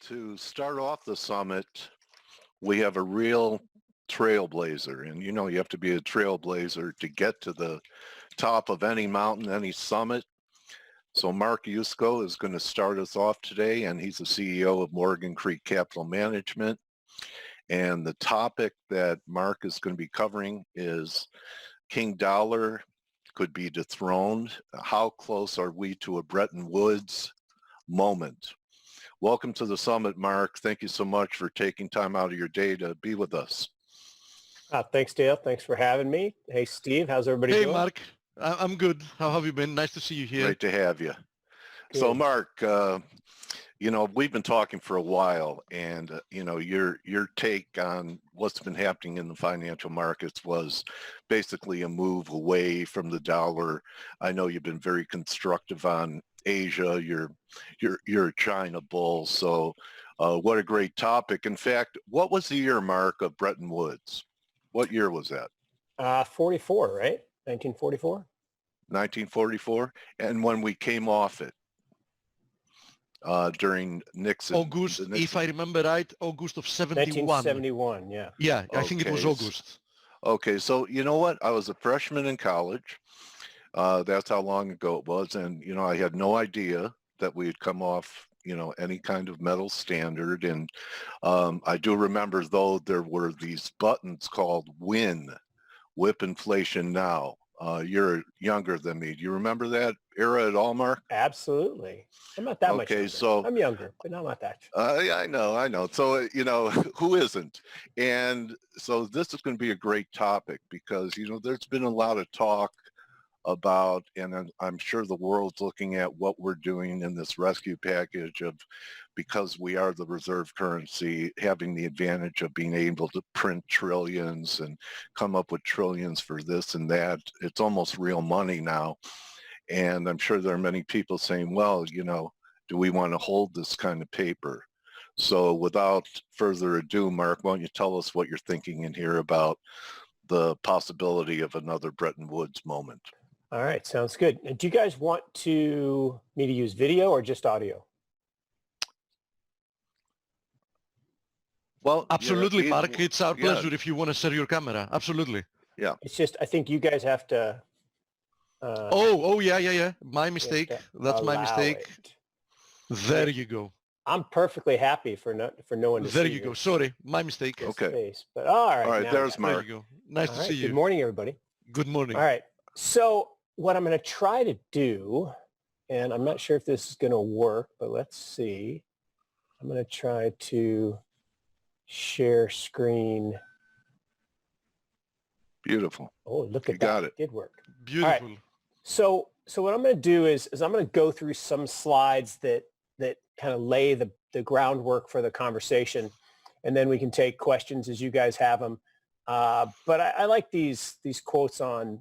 To start off the summit, we have a real trailblazer. And you have to be a trailblazer to get to the top of any mountain, any summit. So Mark Yusko is going to start us off today, and he's the CEO of Morgan Creek Capital Management. And the topic that Mark is going to be covering is King Dollar could be dethroned. How close are we to a Bretton Woods moment? Welcome to the summit, Mark. Thank you so much for taking time out of your day to be with us. Thanks, Dale. Thanks for having me. Hey, Steve, how's everybody doing? Hey, Mark. I'm good. How have you been? Nice to see you here. Great to have you. Good. So, Mark, we've been talking for a while, and your take on what's been happening in the financial markets was basically a move away from the dollar. I know you've been very constructive on Asia. You're a China bull. So, what a great topic. In fact, what was the year, Mark, of Bretton Woods? What year was that? 44, right? 1944. 1944, and when we came off it. During Nixon. August, if I remember right, August of 71. 1971, yeah. Yeah, I think it was August. Okay, so you know what? I was a freshman in college. That's how long ago it was. And, I had no idea that we had come off, any kind of metal standard. And I do remember, though, there were these buttons called WIN, Whip Inflation Now. You're younger than me. Do you remember that era at all, Mark? Absolutely. I'm not that much younger. So I'm younger, but not that. Yeah, I know. So, who isn't? And so this is going to be a great topic because, there's been a lot of talk about, and I'm sure the world's looking at what we're doing in this rescue package of, because we are the reserve currency, having the advantage of being able to print trillions and come up with trillions for this and that. It's almost real money now. And I'm sure there are many people saying, well, do we want to hold this kind of paper? So without further ado, Mark, why don't you tell us what you're thinking in here about the possibility of another Bretton Woods moment? All right, sounds good. Do you guys want me to use video or just audio? Well, absolutely, Mark. It's our pleasure if you want to share your camera. Absolutely. Yeah. It's just, I think you guys have to. Yeah. My mistake. That's my mistake. There you go. I'm perfectly happy for no one to see. There you go. Sorry, my mistake. Okay. Face. But all right. All right. There's Mark. There you go. Nice to see you. Good morning, everybody. Good morning. All right. So what I'm going to try to do, and I'm not sure if this is going to work, but let's see. I'm going to try to share screen. Beautiful. Oh, look at you that. Got it. It did work. Beautiful. Right. So what I'm going to do is I'm going to go through some slides that kind of lay the groundwork for the conversation, and then we can take questions as you guys have them. But I like these quotes on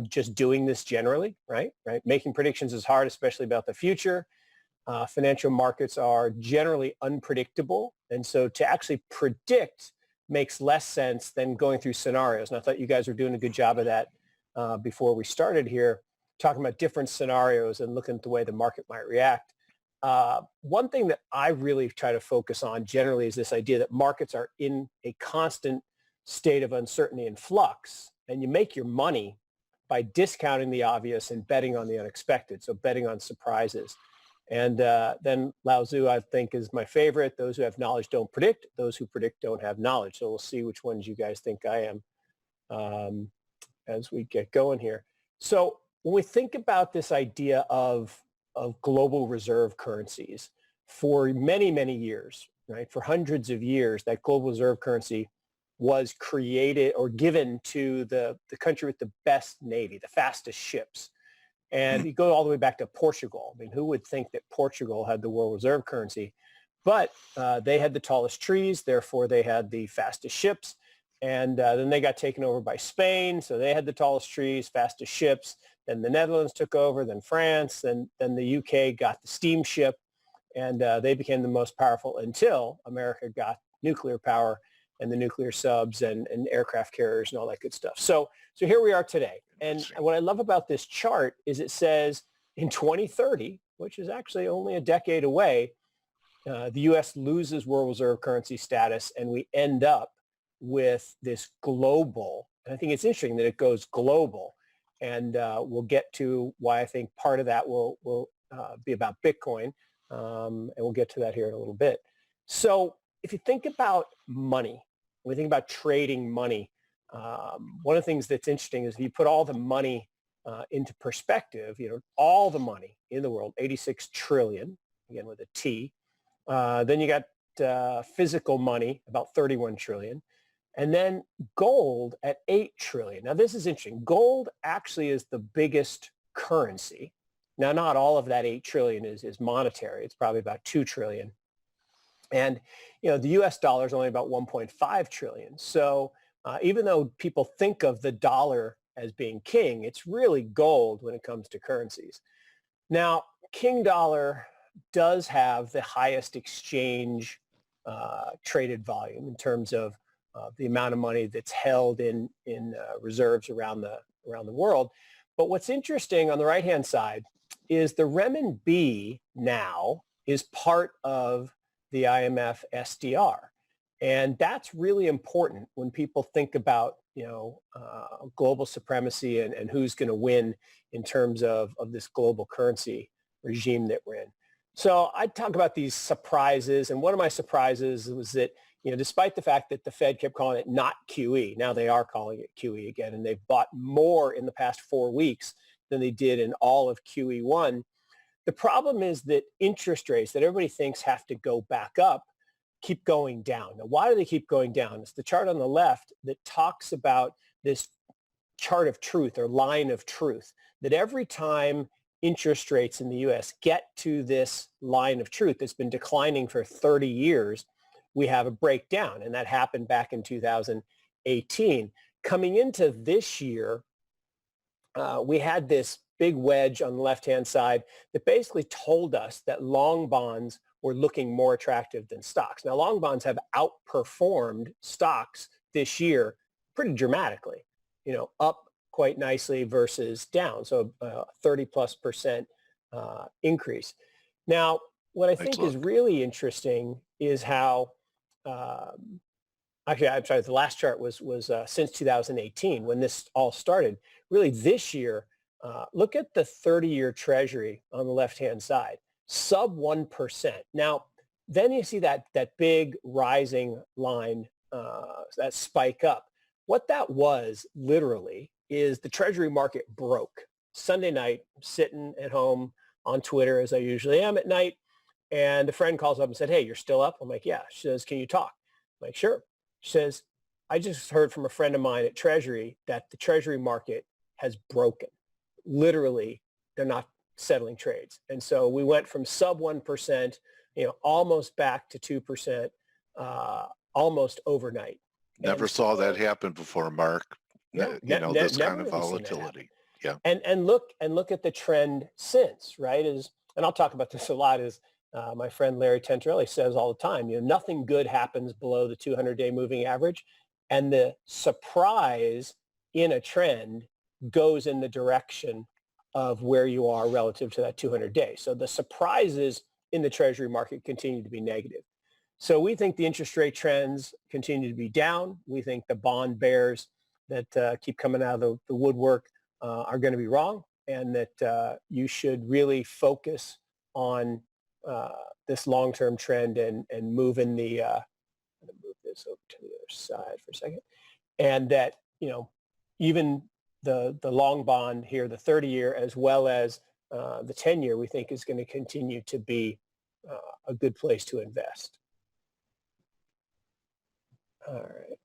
just doing this generally, right? Making predictions is hard, especially about the future. Financial markets are generally unpredictable. And so to actually predict makes less sense than going through scenarios. And I thought you guys were doing a good job of that before we started here, talking about different scenarios and looking at the way the market might react. One thing that I really try to focus on generally is this idea that markets are in a constant state of uncertainty and flux, and you make your money by discounting the obvious and betting on the unexpected, so betting on surprises. And then Lao Tzu, I think, is my favorite. Those who have knowledge don't predict. Those who predict don't have knowledge. So we'll see which ones you guys think I am as we get going here. So when we think about this idea of global reserve currencies, for many, many years, right, for hundreds of years, that global reserve currency was created or given to the country with the best navy, the fastest ships. And you go all the way back to Portugal. I mean, who would think that Portugal had the world reserve currency? But they had the tallest trees, therefore they had the fastest ships. And then they got taken over by Spain, so they had the tallest trees, fastest ships. Then the Netherlands took over, then France, then the UK got the steamship, and they became the most powerful until America got nuclear power and the nuclear subs and aircraft carriers and all that good stuff. So here we are today. And what I love about this chart is it says in 2030, which is actually only a decade away, the U.S. loses world reserve currency status, and we end up with this global, and I think it's interesting that it goes global, and we'll get to why I think part of that will be about Bitcoin, and we'll get to that here in a little bit. So if you think about money, when we think about trading money, one of the things that's interesting is if you put all the money into perspective, all the money in the world, 86 trillion, again with a T, then you got physical money, about 31 trillion. And then gold at 8 trillion. Now, this is interesting. Gold actually is the biggest currency. Now, not all of that 8 trillion is monetary. It's probably about 2 trillion. And, the U.S. dollar is only about 1.5 trillion. So even though people think of the dollar as being king, it's really gold when it comes to currencies. Now, king dollar does have the highest exchange traded volume in terms of the amount of money that's held in reserves around the world. But what's interesting on the right-hand side is the renminbi now is part of the IMF SDR. And that's really important when people think about, global supremacy and who's going to win in terms of this global currency regime that we're in. So I talk about these surprises, and one of my surprises was that, despite the fact that the Fed kept calling it not QE, now they are calling it QE again, and they've bought more in the past 4 weeks than they did in all of QE1. The problem is that interest rates that everybody thinks have to go back up keep going down. Now, why do they keep going down? It's the chart on the left that talks about this chart of truth or line of truth, that every time interest rates in the U.S. get to this line of truth that's been declining for 30 years, we have a breakdown. And that happened back in 2018. Coming into this year, we had this big wedge on the left-hand side that basically told us that long bonds were looking more attractive than stocks. Now, long bonds have outperformed stocks this year pretty dramatically, up quite nicely versus down. So 30+% increase. Now, what I think is really interesting is how, actually, I'm sorry, the last chart was since 2018 when this all started. Really this year, look at the 30-year Treasury on the left-hand side, sub 1%. Now, then you see that big rising line, that spike up. What that was literally is the Treasury market broke. Sunday night, sitting at home on Twitter, as I usually am at night, and a friend calls up and said, "Hey, you're still up?" I'm like, "Yeah." She says, "Can you talk?" I'm like, "Sure." She says, "I just heard from a friend of mine at Treasury that the Treasury market has broken. Literally, they're not settling trades." And so we went from sub 1%, almost back to 2%, almost overnight. Never saw that happen before, Mark. This kind of volatility. Yeah. And look at the trend since, right? And I'll talk about this a lot, is my friend Larry Tentarelli says all the time, nothing good happens below the 200-day moving average. And the surprise in a trend goes in the direction of where you are relative to that 200-day. So the surprises in the Treasury market continue to be negative. So we think the interest rate trends continue to be down. We think the bond bears that keep coming out of the woodwork are going to be wrong, and that you should really focus on this long-term trend and move in the, I'm going to move this over to the other side for a second, and that, even the long bond here, the 30-year, as well as the 10-year, we think is going to continue to be a good place to invest. All right.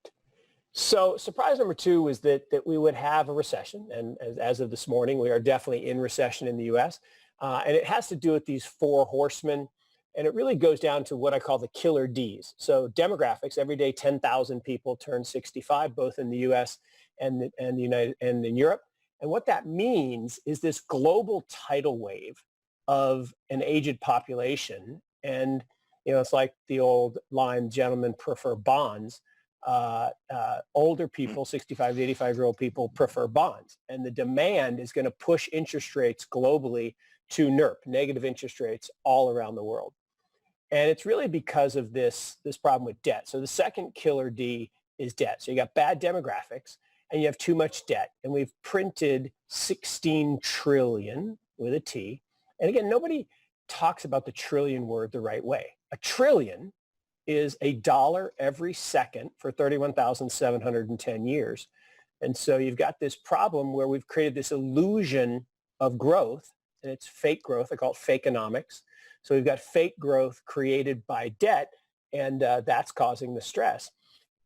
So surprise number 2 was that we would have a recession. And as of this morning, we are definitely in recession in the U.S. And it has to do with these 4 horsemen. And it really goes down to what I call the killer Ds. So demographics, every day 10,000 people turn 65, both in the U.S. and in Europe. And what that means is this global tidal wave of an aged population. And, it's like the old line, gentlemen prefer bonds. Older people, 65 to 85-year-old people, prefer bonds. And the demand is going to push interest rates globally to NIRP, negative interest rates, all around the world. And it's really because of this problem with debt. So the second killer D is debt. So you got bad demographics and you have too much debt. And we've printed 16 trillion with a T. And again, nobody talks about the trillion word the right way. A trillion is a dollar every second for 31,710 years. And so you've got this problem where we've created this illusion of growth, and it's fake growth. I call it fakeonomics. So we've got fake growth created by debt, and that's causing the stress.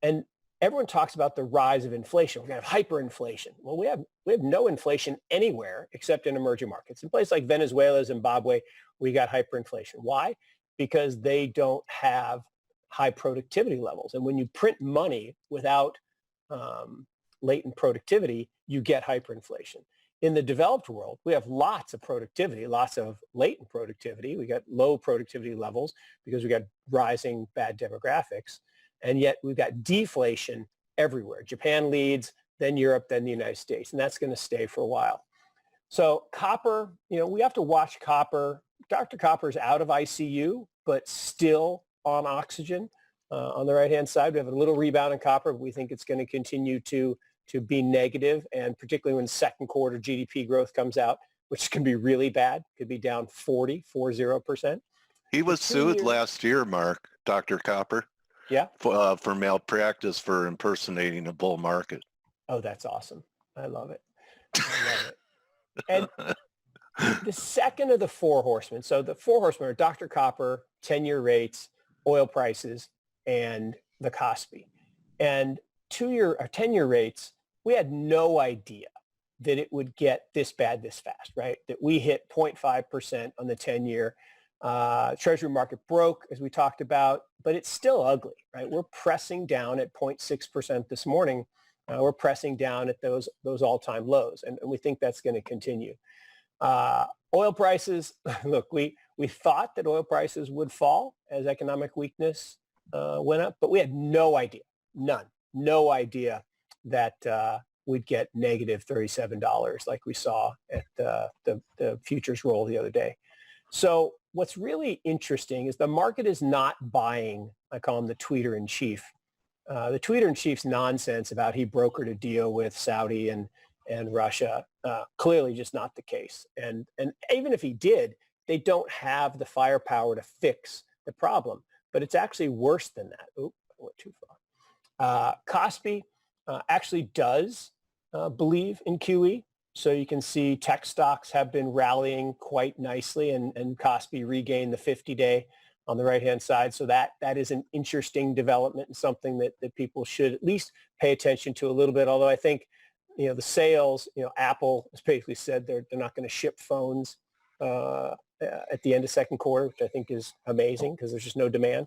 And everyone talks about the rise of inflation. We're going to have hyperinflation. Well, we have no inflation anywhere except in emerging markets. In places like Venezuela, Zimbabwe, we got hyperinflation. Why? Because they don't have high productivity levels. And when you print money without latent productivity, you get hyperinflation. In the developed world, we have lots of productivity, lots of latent productivity. We got low productivity levels because we got rising bad demographics. And yet we've got deflation everywhere. Japan leads, then Europe, then the United States. And that's going to stay for a while. So copper, we have to watch copper. Dr. Copper is out of ICU, but still on oxygen. On the right-hand side, we have a little rebound in copper. But we think it's going to continue to be negative, and particularly when second quarter GDP growth comes out, which can be really bad, could be down 40%. He was sued last year, Mark, Dr. Copper. Yeah. For malpractice for impersonating a bull market. Oh, that's awesome. I love it. And the second of the four horsemen, so the four horsemen are Dr. Copper, 10-year rates, oil prices, and the Kospi. And 2-year or 10-year rates, we had no idea that it would get this bad this fast, right? That we hit 0.5% on the 10-year. Treasury market broke, as we talked about, but it's still ugly, right? We're pressing down at 0.6% this morning. We're pressing down at those all-time lows, and we think that's going to continue. Oil prices, look, we thought that oil prices would fall as economic weakness went up, but we had no idea, no idea that we'd get negative $37 like we saw at the futures roll the other day. So what's really interesting is the market is not buying, I call him the tweeter-in-chief. The tweeter-in-chief's nonsense about he brokered a deal with Saudi and Russia, clearly just not the case. And even if he did, they don't have the firepower to fix the problem. But it's actually worse than that. Oop, I went too far. Kospi actually does believe in QE. So you can see tech stocks have been rallying quite nicely, and Kospi regained the 50-day on the right-hand side. So that is an interesting development and something that people should at least pay attention to a little bit. Although I think, the sales, Apple has basically said they're not going to ship phones at the end of second quarter, which I think is amazing because there's just no demand.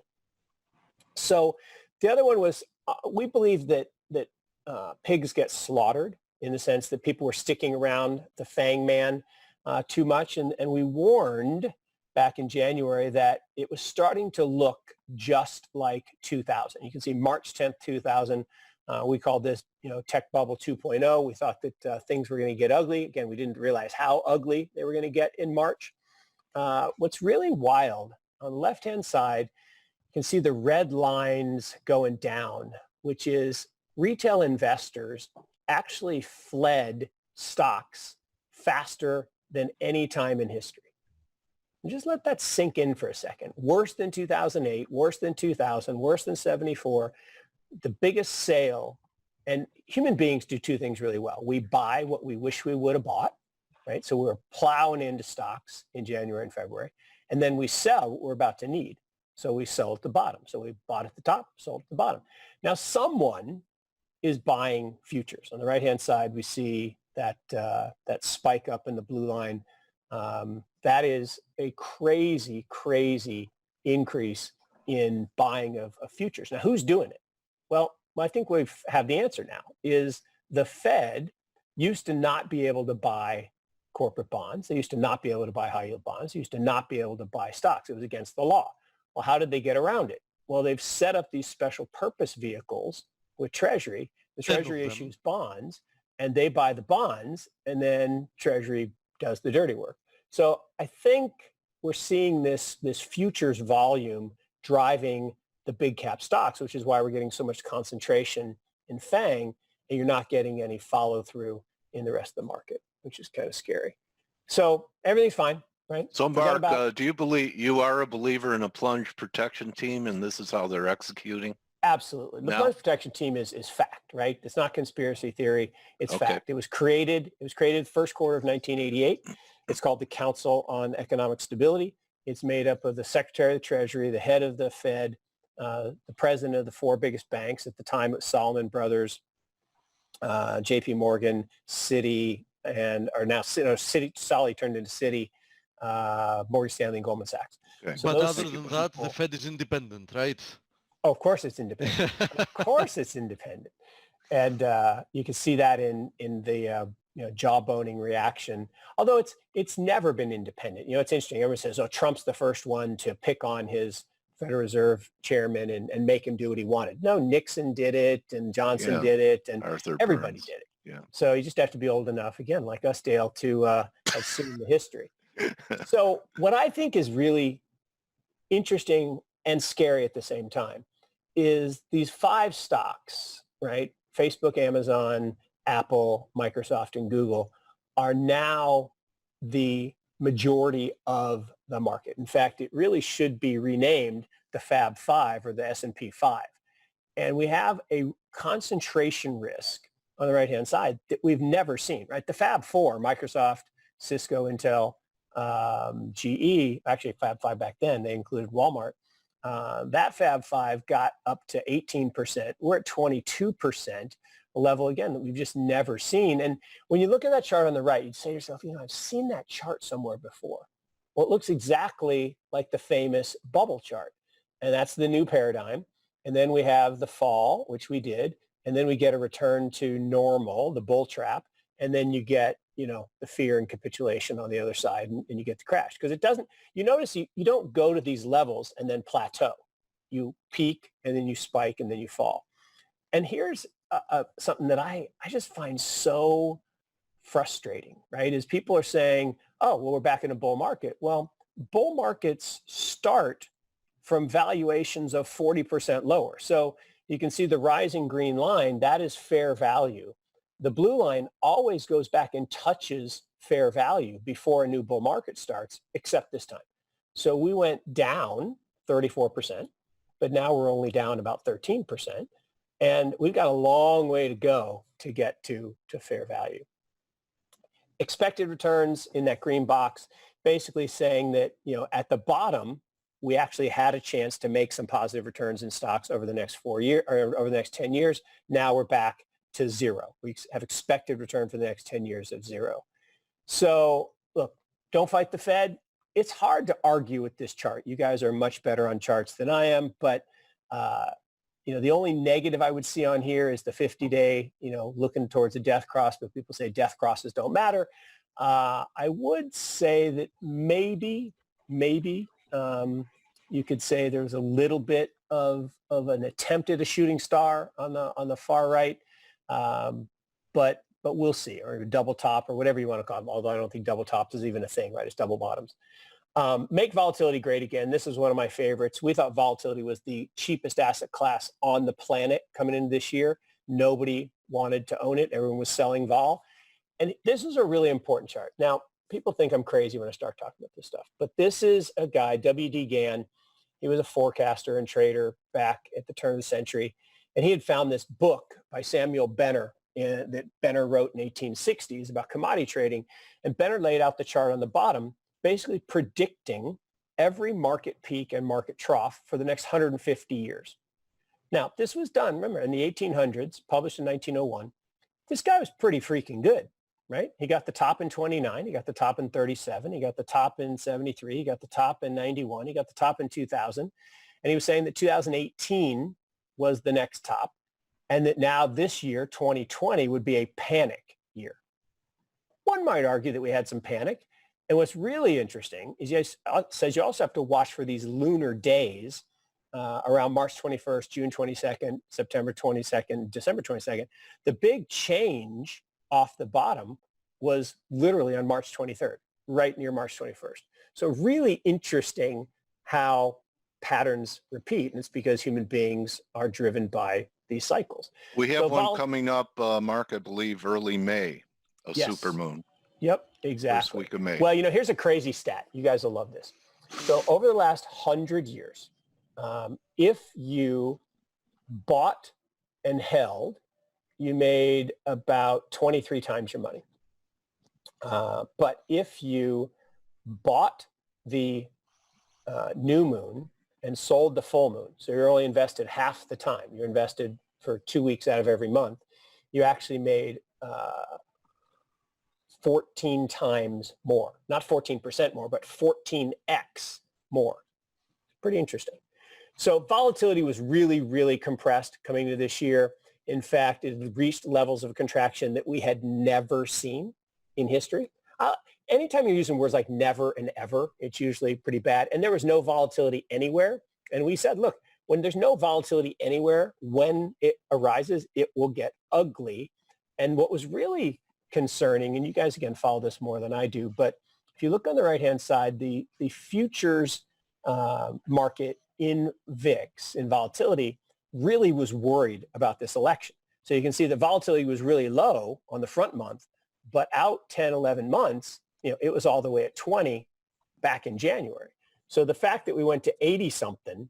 So the other one was we believe that pigs get slaughtered, in the sense that people were sticking around the Fang Man too much. And we warned back in January that it was starting to look just like 2000. You can see March 10th, 2000. We called this, tech bubble 2.0. We thought that things were going to get ugly. Again, we didn't realize how ugly they were going to get in March. What's really wild, on the left-hand side, you can see the red lines going down, which is retail investors actually fled stocks faster than any time in history. And just let that sink in for a second. Worse than 2008, worse than 2000, worse than 74. The biggest sale, and human beings do two things really well. We buy what we wish we would have bought, right? So we're plowing into stocks in January and February. And then we sell what we're about to need. So we sell at the bottom. So we bought at the top, sold at the bottom. Now someone is buying futures. On the right-hand side, we see that spike up in the blue line. That is a crazy, crazy increase in buying of futures. Now, who's doing it? Well, I think we have the answer now, is the Fed used to not be able to buy corporate bonds. They used to not be able to buy high-yield bonds. They used to not be able to buy stocks. It was against the law. Well, how did they get around it? Well, they've set up these special purpose vehicles with Treasury. The Treasury issues bonds, and they buy the bonds, and then Treasury does the dirty work. So I think we're seeing this futures volume driving the big cap stocks, which is why we're getting so much concentration in FANG, and you're not getting any follow through in the rest of the market, which is kind of scary. So everything's fine, right? So Mark, do you believe you are a believer in a plunge protection team, and this is how they're executing? Absolutely. The plunge protection team is fact, right? It's not conspiracy theory. It's fact. It was created first quarter of 1988. It's called the Council on Economic Stability. It's made up of the Secretary of the Treasury, the head of the Fed, the president of the four biggest banks at the time. It was Salomon Brothers, JP Morgan, Citi, Citi, Solly turned into Citi, Morgan Stanley, and Goldman Sachs. Okay. So but other than that, the Fed is independent, right? Oh, of course it's independent. Of course it's independent. And you can see that in the jawboning reaction. Although it's never been independent. It's interesting. Everyone says, oh, Trump's the first one to pick on his Federal Reserve chairman and make him do what he wanted. No, Nixon did it, and Johnson did it, and everybody did it. Yeah. So you just have to be old enough, again, like us, Dale, to have seen the history. So what I think is really interesting and scary at the same time is these 5 stocks, right? Facebook, Amazon, Apple, Microsoft, and Google are now the majority of the market. In fact, it really should be renamed the Fab 5 or the S&P 5. And we have a concentration risk on the right-hand side that we've never seen, right? The Fab 4, Microsoft, Cisco, Intel, GE, actually Fab 5 back then, they included Walmart. That Fab 5 got up to 18%. We're at 22%, a level, again, that we've just never seen. And when you look at that chart on the right, you'd say to yourself, I've seen that chart somewhere before. Well, it looks exactly like the famous bubble chart. And that's the new paradigm. And then we have the fall, which we did. And then we get a return to normal, the bull trap. And then you get, the fear and capitulation on the other side, and you get the crash. Because it doesn't, you notice you don't go to these levels and then plateau. You peak, and then you spike, and then you fall. And here's something that I just find so frustrating, right? Is people are saying, oh, well, we're back in a bull market. Well, bull markets start from valuations of 40% lower. So you can see the rising green line, that is fair value. The blue line always goes back and touches fair value before a new bull market starts, except this time. So we went down 34%, but now we're only down about 13%. And we've got a long way to go to get to fair value. Expected returns in that green box, basically saying that, at the bottom, we actually had a chance to make some positive returns in stocks over the next 4 years or over the next 10 years. Now we're back to zero. We have expected return for the next 10 years of zero. So look, don't fight the Fed. It's hard to argue with this chart. You guys are much better on charts than I am, but the only negative I would see on here is the 50-day, looking towards a death cross, but people say death crosses don't matter. I would say that maybe you could say there's a little bit of an attempt at a shooting star on the far right, but we'll see, or a double top or whatever you want to call them. Although I don't think double tops is even a thing, right? It's double bottoms. Make volatility great again. This is one of my favorites. We thought volatility was the cheapest asset class on the planet coming into this year. Nobody wanted to own it. Everyone was selling vol. And this is a really important chart. Now, people think I'm crazy when I start talking about this stuff, but this is a guy, W.D. Gann. He was a forecaster and trader back at the turn of the century. And he had found this book by Samuel Benner that Benner wrote in 1860s about commodity trading. And Benner laid out the chart on the bottom, basically predicting every market peak and market trough for the next 150 years. Now, this was done, remember, in the 1800s, published in 1901. This guy was pretty freaking good, right? He got the top in 29. He got the top in 37. He got the top in 73. He got the top in 91. He got the top in 2000. And he was saying that 2018 was the next top, and that now this year, 2020, would be a panic year. One might argue that we had some panic. And what's really interesting is he says you also have to watch for these lunar days around March 21st, June 22nd, September 22nd, December 22nd. The big change off the bottom was literally on March 23rd. right near March 21st. So really interesting how patterns repeat, and it's because human beings are driven by these cycles. We have one coming up, Mark, I believe early May, a yes. supermoon. Yep, exactly. First week of May. Well, here's a crazy stat. You guys will love this. So over the last 100 years, if you bought and held, you made about 23 times your money. But if you bought the new moon and sold the full moon, so you're only invested half the time, you're invested for 2 weeks out of every month, you actually made 14 times more. Not 14% more, but 14x more. Pretty interesting. So volatility was really, really compressed coming into this year. In fact, it reached levels of contraction that we had never seen in history. Anytime you're using words like never and ever, it's usually pretty bad. And there was no volatility anywhere. And we said, look, when there's no volatility anywhere, when it arises, it will get ugly. And what was really concerning, and you guys, again, follow this more than I do, but if you look on the right-hand side, the futures market in VIX, in volatility, really was worried about this election. So you can see the volatility was really low on the front month, but out 10, 11 months, it was all the way at 20 back in January. So the fact that we went to 80 something,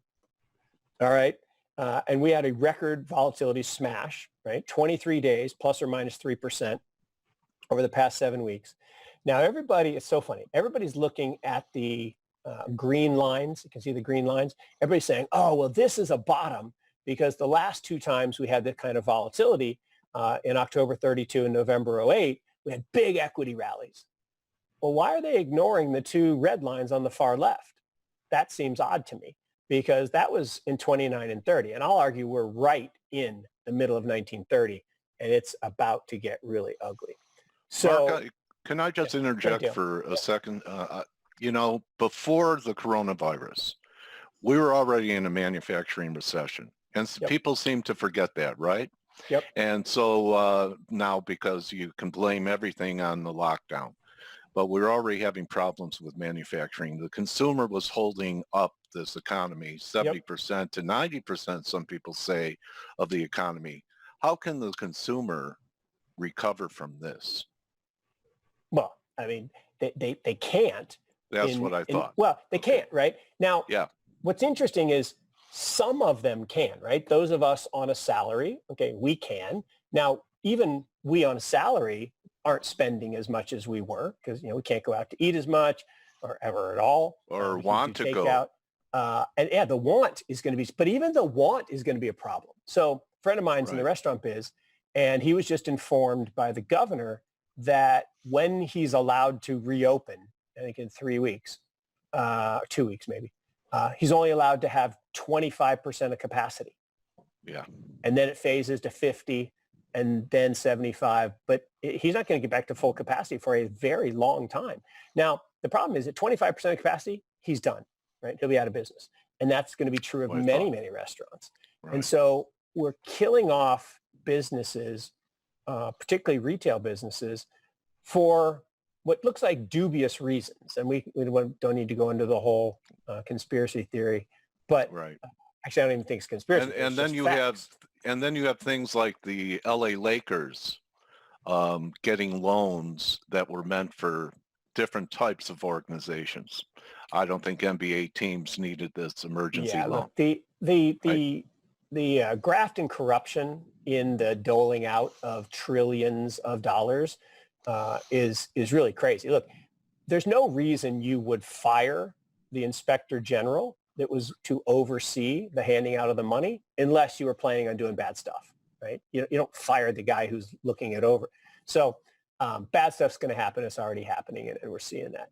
all right, and we had a record volatility smash, right? 23 days, plus or minus 3% over the past 7 weeks. Now it's so funny. Everybody's looking at the green lines. You can see the green lines. Everybody's saying, oh, well, this is a bottom because the last 2 times we had that kind of volatility in October 32 and November 08, we had big equity rallies. Well, why are they ignoring the 2 red lines on the far left? That seems odd to me because that was in 29 and 30. And I'll argue we're right in the middle of 1930 and it's about to get really ugly. So Mark, can I just interject for a second? Before the coronavirus, we were already in a manufacturing recession. And people seem to forget that, right? Yep. And so now because you can blame everything on the lockdown, but we're already having problems with manufacturing. The consumer was holding up this economy, 70% to 90%, some people say, of the economy. How can the consumer recover from this? Well, I mean, they can't. That's what I thought. Well, they can't, right? Now, what's interesting is some of them can, right? Those of us on a salary, okay, we can. Now, even we on a salary aren't spending as much as we were because, we can't go out to eat as much or ever at all. Or want to go. And the want is going to be, but even the want is going to be a problem. So a friend of mine's in the restaurant biz, and he was just informed by the governor that when he's allowed to reopen, I think in 3 weeks, 2 weeks maybe, he's only allowed to have 25% of capacity. Yeah. And then it phases to 50 and then 75, but he's not going to get back to full capacity for a very long time. Now, the problem is at 25% of capacity, he's done, right? He'll be out of business. And that's going to be true of many, many restaurants. Right. And so we're killing off businesses, particularly retail businesses, for what looks like dubious reasons. And we don't need to go into the whole conspiracy theory, but actually I don't even think it's conspiracy. And then you have things like the LA Lakers getting loans that were meant for different types of organizations. I don't think NBA teams needed this emergency loan. Look, the graft and corruption in the doling out of trillions of dollars is really crazy. Look, there's no reason you would fire the inspector general that was to oversee the handing out of the money unless you were planning on doing bad stuff, right? You don't fire the guy who's looking it over. So bad stuff's going to happen. It's already happening, and we're seeing that.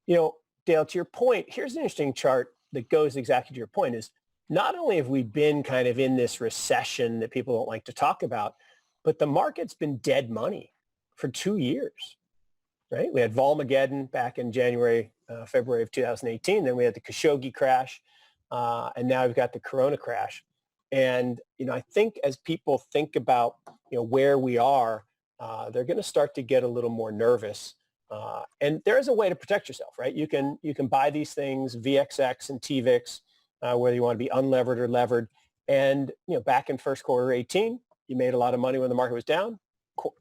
Dale, to your point, here's an interesting chart that goes exactly to your point is not only have we been kind of in this recession that people don't like to talk about, but the market's been dead money for 2 years, right? We had Volmageddon back in February of 2018. Then we had the Khashoggi crash. And now we've got the Corona crash. And, I think as people think about, where we are, they're going to start to get a little more nervous And there is a way to protect yourself, right? You can buy these things, VXX and TVIX, whether you want to be unlevered or levered. And back in first quarter 18, you made a lot of money when the market was down.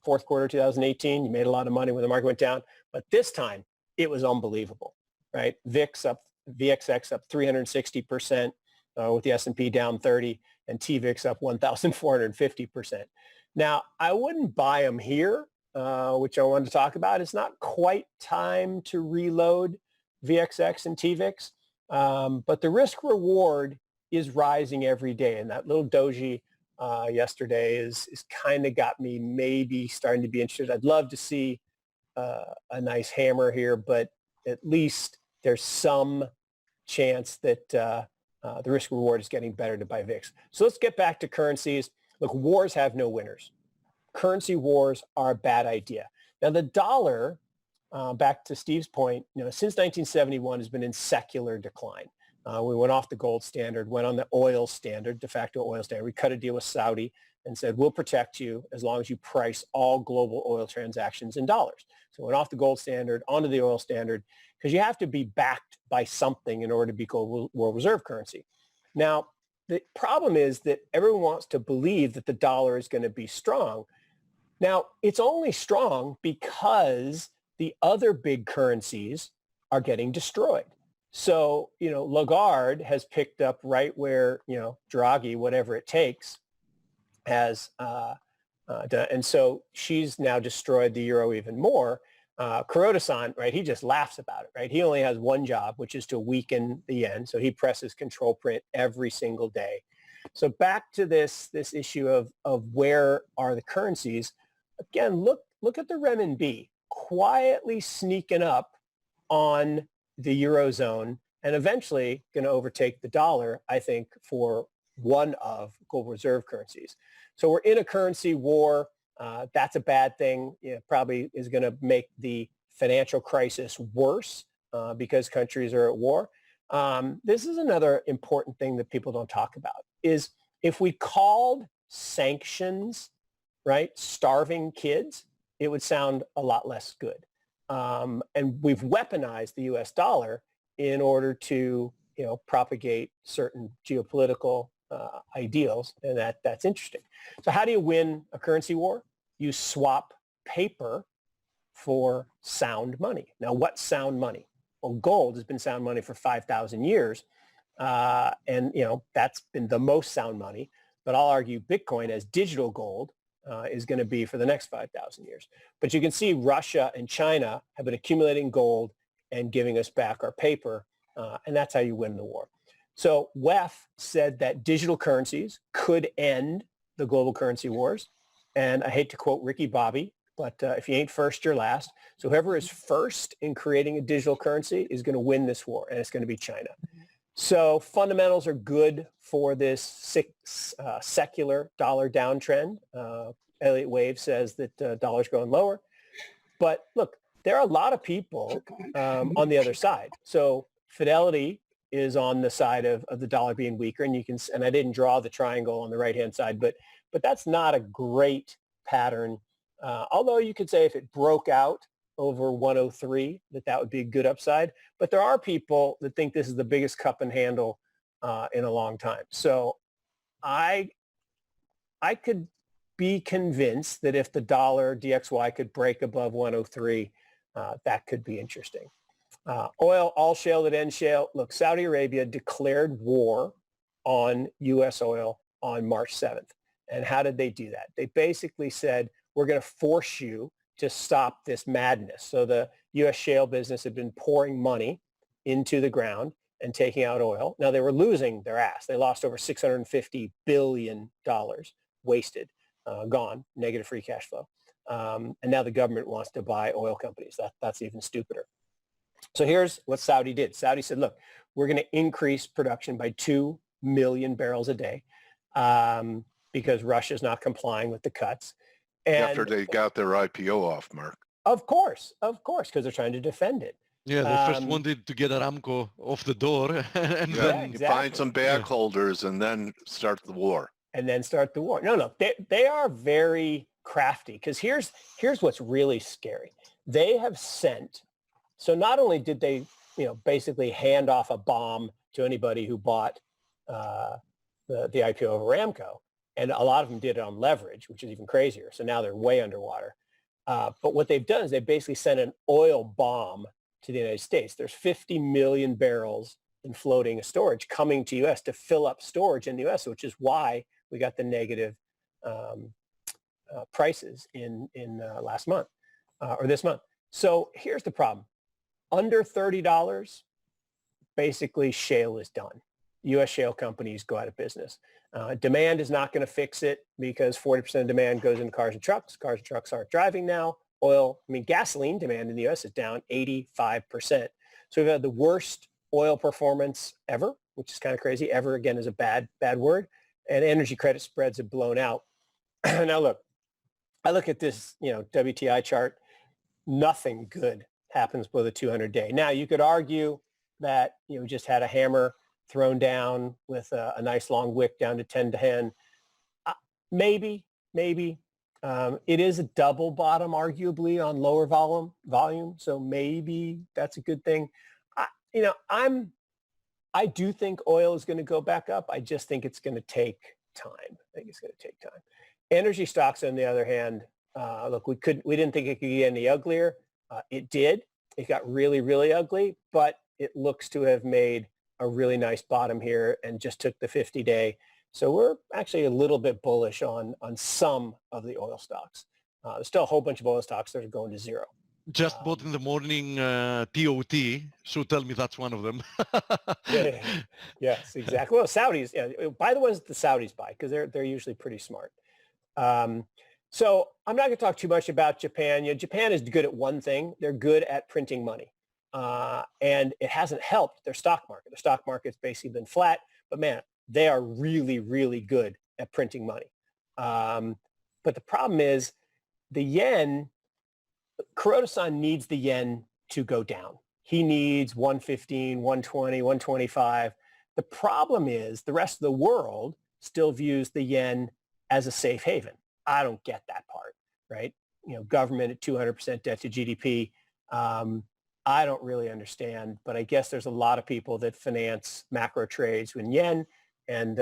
Fourth quarter 2018, you made a lot of money when the market went down. But this time, it was unbelievable, right? VXX up 360%, with the S&P down 30, and TVIX up 1,450%. Now, I wouldn't buy them here, which I wanted to talk about. It's not quite time to reload VXX and TVIX, but the risk reward is rising every day. And that little doji yesterday is kind of got me maybe starting to be interested. I'd love to see a nice hammer here, but at least there's some chance that the risk reward is getting better to buy VIX. So let's get back to currencies. Look, wars have no winners. Currency wars are a bad idea. Now, the dollar, back to Steve's point, since 1971 has been in secular decline. We went off the gold standard, went on the oil standard, de facto oil standard. We cut a deal with Saudi and said, we'll protect you as long as you price all global oil transactions in dollars. So we went off the gold standard, onto the oil standard, because you have to be backed by something in order to be global world reserve currency. Now, the problem is that everyone wants to believe that the dollar is going to be strong. Now, it's only strong because the other big currencies are getting destroyed. So, Lagarde has picked up right where, Draghi, whatever it takes, has done. And so she's now destroyed the euro even more. Kuroda-san, right, he just laughs about it, right? He only has one job, which is to weaken the yen. So he presses control print every single day. So back to this issue of where are the currencies. Again, look at the renminbi quietly sneaking up on the Eurozone and eventually going to overtake the dollar, I think, for one of global reserve currencies. So we're in a currency war. That's a bad thing. Probably is going to make the financial crisis worse because countries are at war. This is another important thing that people don't talk about is if we called sanctions, right, starving kids, it would sound a lot less good. And we've weaponized the U.S. dollar in order to, propagate certain geopolitical ideals, and that's interesting. So how do you win a currency war? You swap paper for sound money. Now, what's sound money? Well, gold has been sound money for 5,000 years, and that's been the most sound money. But I'll argue Bitcoin as digital gold is going to be for the next 5,000 years. But you can see Russia and China have been accumulating gold and giving us back our paper, and that's how you win the war. So WEF said that digital currencies could end the global currency wars. And I hate to quote Ricky Bobby, but if you ain't first, you're last. So whoever is first in creating a digital currency is going to win this war, and it's going to be China. So fundamentals are good for this secular dollar downtrend. Elliott Wave says that dollar's going lower. But look, there are a lot of people on the other side. So Fidelity is on the side of the dollar being weaker, and I didn't draw the triangle on the right-hand side, but that's not a great pattern. Although you could say if it broke out over 103, that would be a good upside. But there are people that think this is the biggest cup and handle in a long time. So I could be convinced that if the dollar DXY could break above 103, that could be interesting. Oil, all shale that ends shale. Look, Saudi Arabia declared war on U.S. oil on March 7th. And how did they do that? They basically said, we're going to force you to stop this madness. So the U.S. shale business had been pouring money into the ground and taking out oil. Now, they were losing their ass. They lost over $650 billion wasted, gone, negative free cash flow. And now the government wants to buy oil companies. That's even stupider. So here's what Saudi did. Saudi said, look, we're going to increase production by 2 million barrels a day because Russia's not complying with the cuts. And after they got their IPO off, Mark. Of course, because they're trying to defend it. Yeah, they first wanted to get Aramco off the door. And then exactly. Find some backholders and then start the war. No, they are very crafty because here's what's really scary. they have sent, so not only did they, basically hand off a bomb to anybody who bought the IPO of Aramco, and a lot of them did it on leverage, which is even crazier. So now they're way underwater. But what they've done is they basically sent an oil bomb to the United States. There's 50 million barrels in floating storage coming to U.S. to fill up storage in the U.S., which is why we got the negative prices in last month or this month. So here's the problem. Under $30, basically shale is done. U.S. shale companies go out of business. Demand is not going to fix it because 40% of demand goes into cars and trucks. Cars and trucks aren't driving now. Gasoline demand in the U.S. is down 85%. So we've had the worst oil performance ever, which is kind of crazy. Ever, again, is a bad word. And energy credit spreads have blown out. Now, look, I look at this, WTI chart. Nothing good happens below the 200-day. Now, you could argue that, we just had a hammer thrown down with a nice long wick down to 10-10. Maybe. It is a double bottom, arguably, on lower volume. So maybe that's a good thing. I do think oil is going to go back up. I just think it's going to take time. Energy stocks, on the other hand, look, we didn't think it could get any uglier. It did. It got really, really ugly, but it looks to have made a really nice bottom here and just took the 50-day. So we're actually a little bit bullish on some of the oil stocks. There's still a whole bunch of oil stocks that are going to zero. Just bought in the morning TOT, so tell me that's one of them. Yes, exactly. Well, Saudis, buy the ones that the Saudis buy because they're usually pretty smart. So I'm not going to talk too much about Japan. Japan is good at one thing. They're good at printing money. And it hasn't helped their stock market. The stock market's basically been flat, but man, they are really, really good at printing money. But the problem is the yen, Kuroda-san needs the yen to go down. He needs 115, 120, 125. The problem is the rest of the world still views the yen as a safe haven. I don't get that part, right? Government at 200% debt to GDP. I don't really understand, but I guess there's a lot of people that finance macro trades with yen, and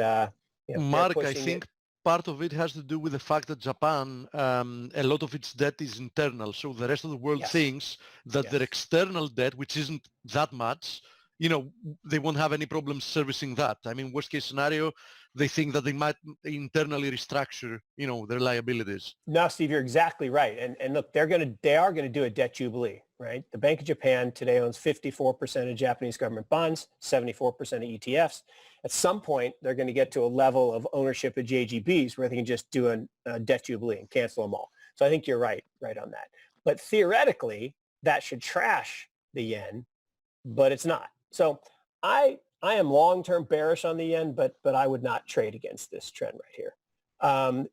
Mark, I think part of it has to do with the fact that Japan, a lot of its debt is internal, so the rest of the world thinks that their external debt, which isn't that much, they won't have any problems servicing that. Worst case scenario, they think that they might internally restructure, their liabilities. No, Steve, you're exactly right. And look, they are going to do a debt jubilee, right? The Bank of Japan today owns 54% of Japanese government bonds, 74% of ETFs. At some point, they're going to get to a level of ownership of JGBs where they can just do a debt jubilee and cancel them all. So I think you're right on that. But theoretically, that should trash the yen, but it's not. So I am long-term bearish on the yen, but I would not trade against this trend right here.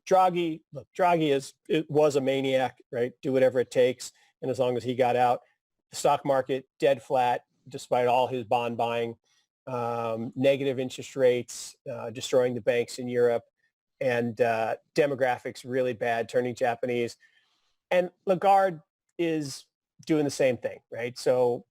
Draghi was a maniac, right? Do whatever it takes. And as long as he got out, the stock market dead flat, despite all his bond buying, negative interest rates, destroying the banks in Europe, and demographics really bad, turning Japanese. And Lagarde is doing the same thing, right? So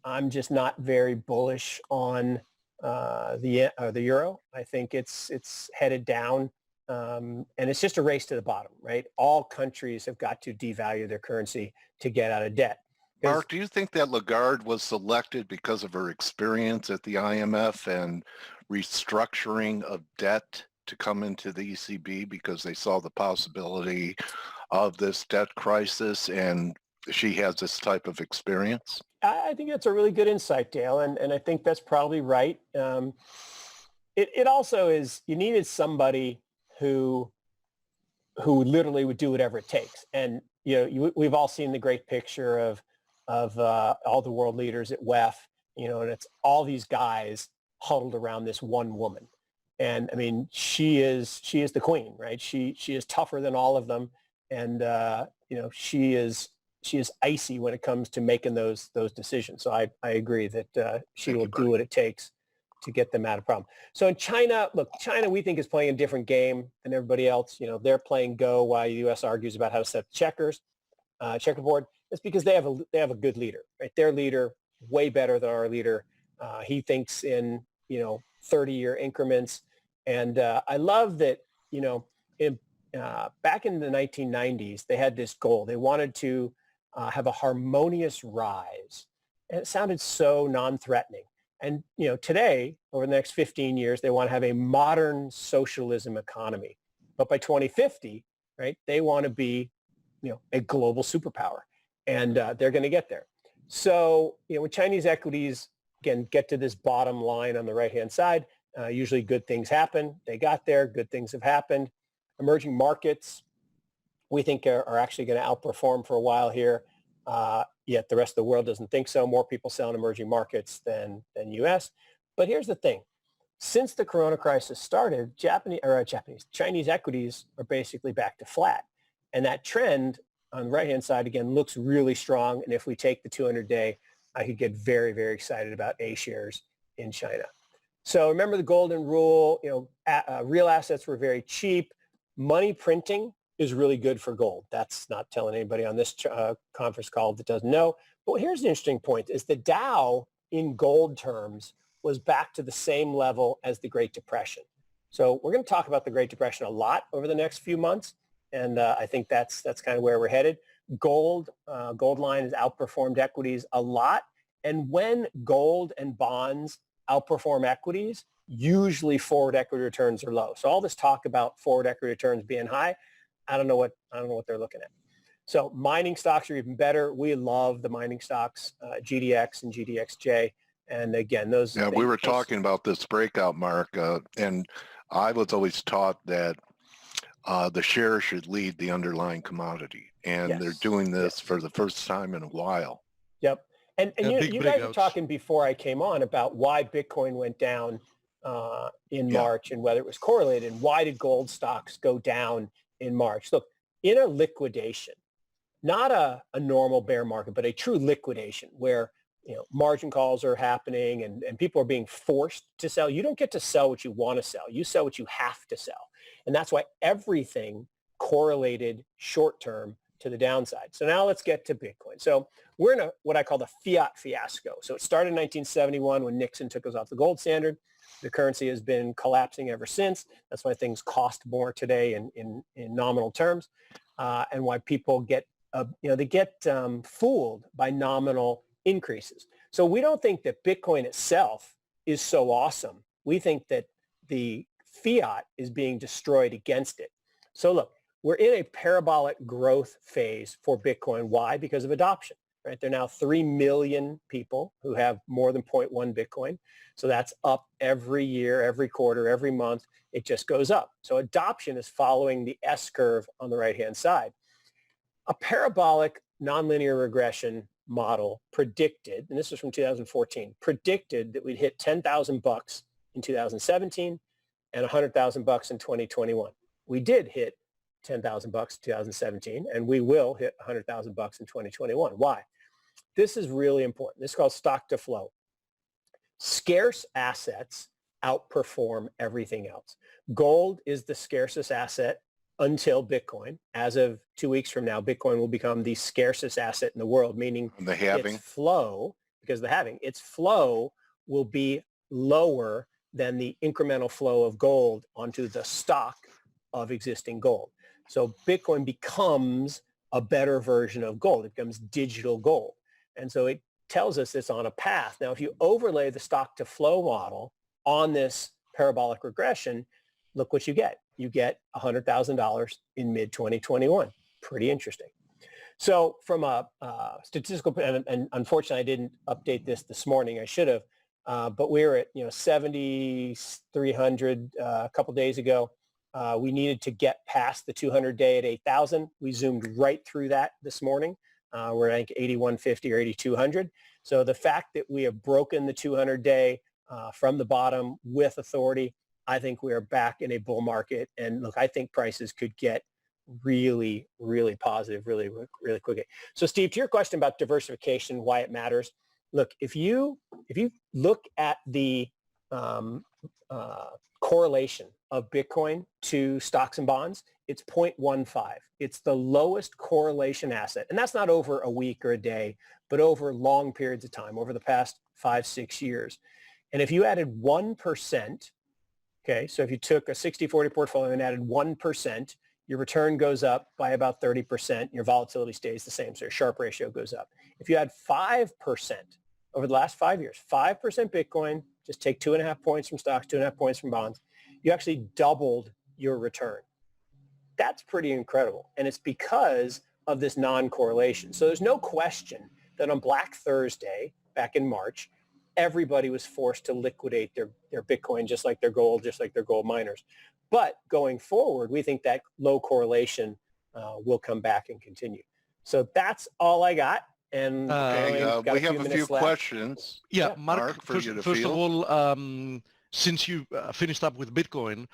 I'm just not very bullish on the euro. I think it's headed down, and it's just a race to the bottom, right? All countries have got to devalue their currency to get out of debt. Mark, do you think that Lagarde was selected because of her experience at the IMF and restructuring of debt to come into the ECB because they saw the possibility of this debt crisis and she has this type of experience? I think that's a really good insight, Dale, and I think that's probably right. It also is, you needed somebody who literally would do whatever it takes. And we've all seen the great picture of all the world leaders at WEF, and it's all these guys huddled around this one woman. And she is the queen, right? She is tougher than all of them, and she is icy when it comes to making those decisions. So I agree that she will do what it takes to get them out of problem. So in China, China we think is playing a different game than everybody else. They're playing Go while the U.S. argues about how to set checkerboard. It's because they have a good leader, right? Their leader, way better than our leader. He thinks in, 30-year increments. And I love that, back in the 1990s, they had this goal. They wanted to have a harmonious rise. And it sounded so non-threatening. And, today, over the next 15 years, they want to have a modern socialism economy. But by 2050, right, they want to be, a global superpower. And they're going to get there. So, when Chinese equities, again, get to this bottom line on the right-hand side, usually good things happen. They got there. Good things have happened. Emerging markets, we think are actually going to outperform for a while here. Yet the rest of the world doesn't think so. More people sell in emerging markets than U.S. But here's the thing. Since the corona crisis started, Chinese equities are basically back to flat. And that trend on the right-hand side, again, looks really strong. And if we take the 200-day, I could get very, very excited about A shares in China. So remember the golden rule, real assets were very cheap. Money printing is really good for gold. That's not telling anybody on this conference call that doesn't know. But here's the interesting point is the Dow in gold terms was back to the same level as the Great Depression. So we're going to talk about the Great Depression a lot over the next few months. And I think that's kind of where we're headed. Gold line has outperformed equities a lot. And when gold and bonds outperform equities, usually forward equity returns are low. So all this talk about forward equity returns being high, I don't know what they're looking at. So mining stocks are even better. We love the mining stocks, GDX and GDXJ. And again, those. Yeah, we were talking about this breakout, Mark, and I was always taught that the share should lead the underlying commodity, and they're doing this for the first time in a while. Yep. And you guys were talking before I came on about why Bitcoin went down in March and whether it was correlated. And why did gold stocks go down in March? Look, in a liquidation, not a normal bear market, but a true liquidation where margin calls are happening and people are being forced to sell. You don't get to sell what you want to sell. You sell what you have to sell. And that's why everything correlated short term to the downside. So now let's get to Bitcoin. So we're in what I call the fiat fiasco. So it started in 1971 when Nixon took us off the gold standard. The currency has been collapsing ever since. That's why things cost more today in nominal terms, and why people get fooled by nominal increases. So we don't think that Bitcoin itself is so awesome. We think that the fiat is being destroyed against it. So look, we're in a parabolic growth phase for Bitcoin. Why? Because of adoption, right? There are now 3 million people who have more than 0.1 Bitcoin. So that's up every year, every quarter, every month. It just goes up. So adoption is following the S curve on the right-hand side. A parabolic nonlinear regression model predicted, and this was from 2014, predicted that we'd hit $10,000 in 2017 and $100,000 in 2021. We did hit $10,000 in 2017, and we will hit $100,000 in 2021. Why? This is really important. This is called stock to flow. Scarce assets outperform everything else. Gold is the scarcest asset until Bitcoin. As of 2 weeks from now, Bitcoin will become the scarcest asset in the world, meaning the halving. Its flow, because of the halving, its flow will be lower than the incremental flow of gold onto the stock of existing gold. So Bitcoin becomes a better version of gold. It becomes digital gold. And so it tells us it's on a path. Now, if you overlay the stock to flow model on this parabolic regression, look what you get. You get $100,000 in mid-2021. Pretty interesting. So from a statistical, and unfortunately I didn't update this morning, I should have, but we were at 7,300 a couple days ago. We needed to get past the 200-day at 8,000. We zoomed right through that this morning. We're at, I think, 8,150 or 8,200. So the fact that we have broken the 200-day from the bottom with authority, I think we are back in a bull market. And look, I think prices could get really, really positive, really, really quickly. So Steve, to your question about diversification, why it matters. Look, if you look at the correlation of Bitcoin to stocks and bonds, it's 0.15. It's the lowest correlation asset. And that's not over a week or a day, but over long periods of time, over the past 5-6 years. And if you added 1%, okay, so if you took a 60-40 portfolio and added 1%, your return goes up by about 30%. Your volatility stays the same, so your Sharpe ratio goes up. If you add 5% over the last 5 years, 5% Bitcoin, just take 2.5 points from stocks, 2.5 points from bonds, you actually doubled your return. That's pretty incredible. And it's because of this non-correlation. So there's no question that on Black Thursday back in March, everybody was forced to liquidate their Bitcoin just like their gold, just like their gold miners. But going forward, we think that low correlation will come back and continue. So that's all I got. And we have a few questions. Yeah, Mark, first of all, since you finished up with Bitcoin,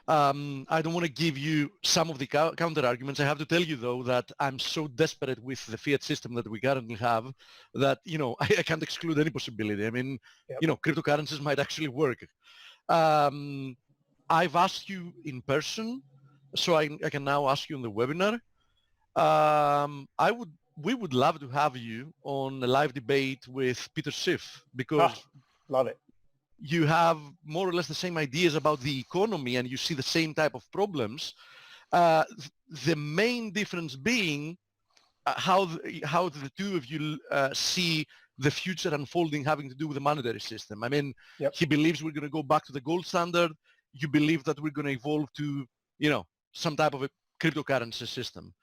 I don't want to give you some of the counter arguments. I have to tell you, though, that I'm so desperate with the fiat system that we currently have that, I can't exclude any possibility. I mean, cryptocurrencies might actually work. I've asked you in person, so I can now ask you on the webinar. We would love to have you on a live debate with Peter Schiff because love it. You have more or less the same ideas about the economy and you see the same type of problems. The main difference being how the two of you see the future unfolding having to do with the monetary system. I mean, he believes we're going to go back to the gold standard. You believe that we're going to evolve to, some type of a cryptocurrency system.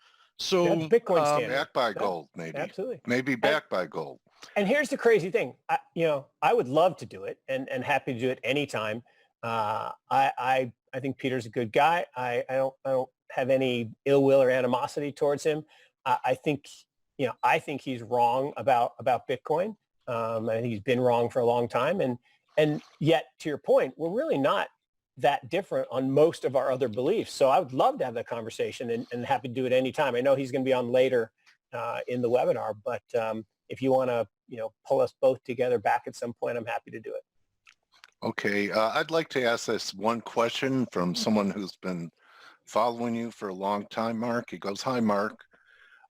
So Bitcoin standard. Backed by gold, maybe. Absolutely. Maybe backed by gold. And here's the crazy thing. I would love to do it and happy to do it anytime. I think Peter's a good guy. I don't have any ill will or animosity towards him. I think he's wrong about Bitcoin. I think he's been wrong for a long time. And yet, to your point, we're really not that different on most of our other beliefs. So I would love to have that conversation and happy to do it anytime. I know he's going to be on later in the webinar, but if you want to, pull us both together back at some point, I'm happy to do it. Okay. I'd like to ask this one question from someone who's been following you for a long time, Mark. He goes, "Hi, Mark.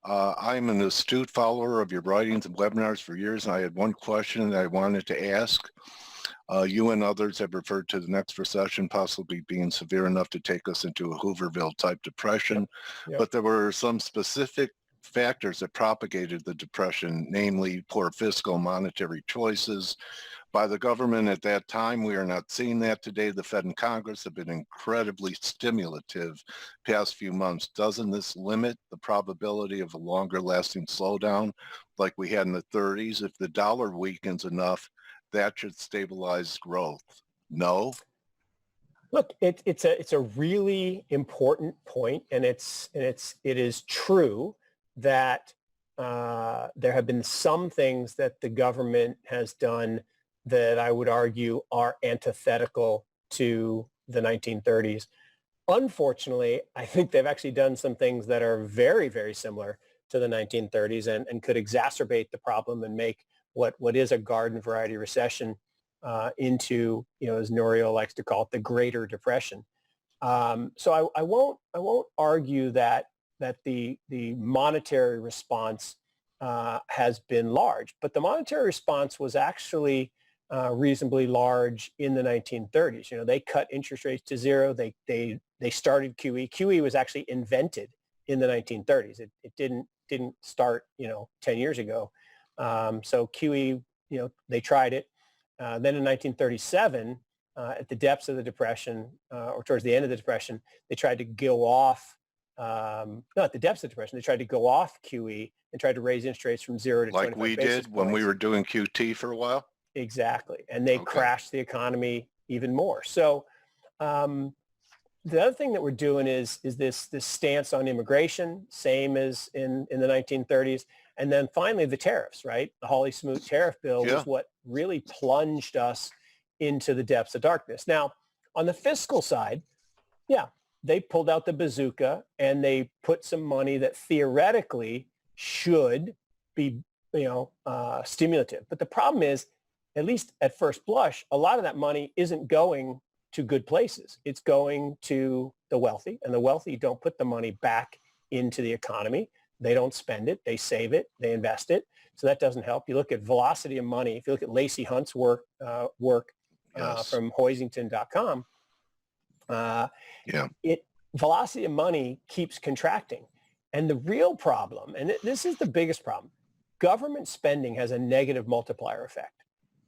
I'm an astute follower of your writings and webinars for years, and I had one question that I wanted to ask. You and others have referred to the next recession possibly being severe enough to take us into a Hooverville-type depression, but there were some specific factors that propagated the depression, namely poor fiscal monetary choices by the government at that time. We are not seeing that today. The Fed and Congress have been incredibly stimulative past few months. Doesn't this limit the probability of a longer lasting slowdown like we had in the 30s? If the dollar weakens enough, that should stabilize growth. No? Look, it's a really important point, and it is true that there have been some things that the government has done that I would argue are antithetical to the 1930s. Unfortunately, I think they've actually done some things that are very, very similar to the 1930s and could exacerbate the problem and make what is a garden variety recession into, as Nouriel likes to call it, the Greater Depression. So I won't argue that the monetary response has been large, but the monetary response was actually reasonably large in the 1930s. They cut interest rates to zero. They started QE. QE was actually invented in the 1930s. It didn't start 10 years ago. So QE, they tried it. Then in 1937, at the depths of the Depression, or towards the end of the Depression, they tried to go off, at the depths of the Depression, they tried to go off QE and tried to raise interest rates from 0 to 25 like we basis did when points. we were doing QT for a while? Exactly. And they crashed the economy even more. So the other thing that we're doing is this stance on immigration, same as in the 1930s. And then finally, the tariffs, right? The Hawley-Smoot tariff bill was what really plunged us into the depths of darkness. Now, on the fiscal side, they pulled out the bazooka and they put some money that theoretically should be, stimulative. But the problem is, at least at first blush, a lot of that money isn't going to good places. It's going to the wealthy, and the wealthy don't put the money back into the economy. They don't spend it. They save it. They invest it. So that doesn't help. You look at velocity of money. If you look at Lacey Hunt's work Yes. from Hoisington.com, velocity of money keeps contracting. And the real problem, and this is the biggest problem, government spending has a negative multiplier effect.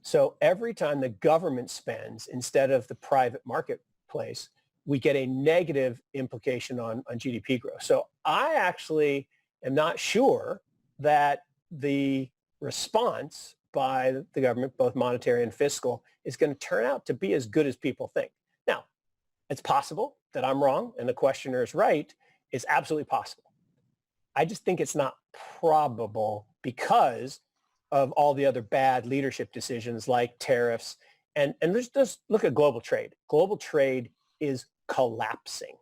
So every time the government spends instead of the private marketplace, we get a negative implication on GDP growth. So I actually am not sure that the response by the government, both monetary and fiscal, is going to turn out to be as good as people think. Now, it's possible that I'm wrong and the questioner is right. It's absolutely possible. I just think it's not probable because of all the other bad leadership decisions like tariffs. And let's just look at global trade. Global trade is collapsing,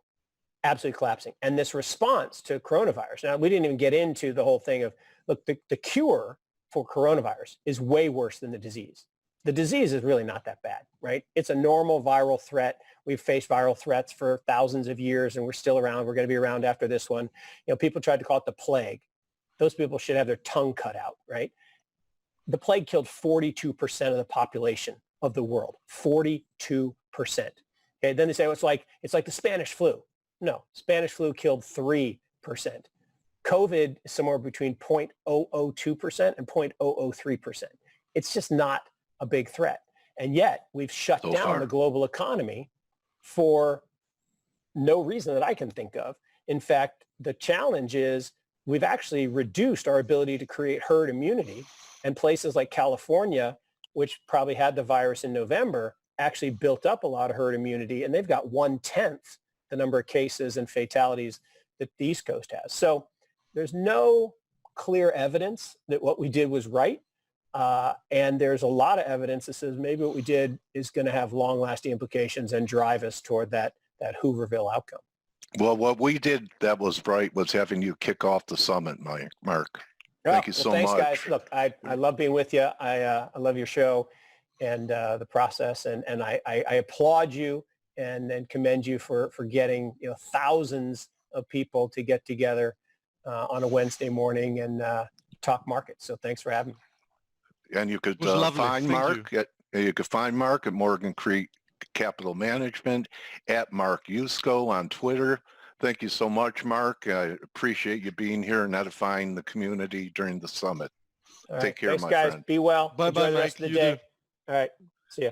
absolutely collapsing. And this response to coronavirus, now we didn't even get into the whole thing of, look, the cure for coronavirus is way worse than the disease. The disease is really not that bad, right? It's a normal viral threat. We've faced viral threats for thousands of years and we're still around. We're going to be around after this one. You know, people tried to call it the plague. Those people should have their tongue cut out, right? The plague killed 42% of the population of the world, 42%. Okay, then they say, well, it's like the Spanish flu. No, Spanish flu killed 3%. COVID is somewhere between 0.002% and 0.003%. It's just not a big threat. And yet we've shut down the global economy for no reason that I can think of. In fact, the challenge is we've actually reduced our ability to create herd immunity, and places like California, which probably had the virus in November, actually built up a lot of herd immunity, and they've got 1/10 the number of cases and fatalities that the East Coast has. So there's no clear evidence that what we did was right. And there's a lot of evidence that says maybe what we did is going to have long-lasting implications and drive us toward that Hooverville outcome. Well, what we did that was right was having you kick off the summit, Mark. Thank you so thanks, much. Guys. Look, I love being with you. I love your show and the process, and I applaud you and commend you for getting thousands of people to get together on a Wednesday morning and talk markets. So thanks for having me. And you could find Mark at Morgan Creek Capital Management, at Mark Yusko on Twitter. Thank you so much, Mark. I appreciate you being here and edifying the community during the summit. All right. Take care, thanks, my guys. friend. Be well. Bye-bye, Enjoy the rest of the day. All right. See ya.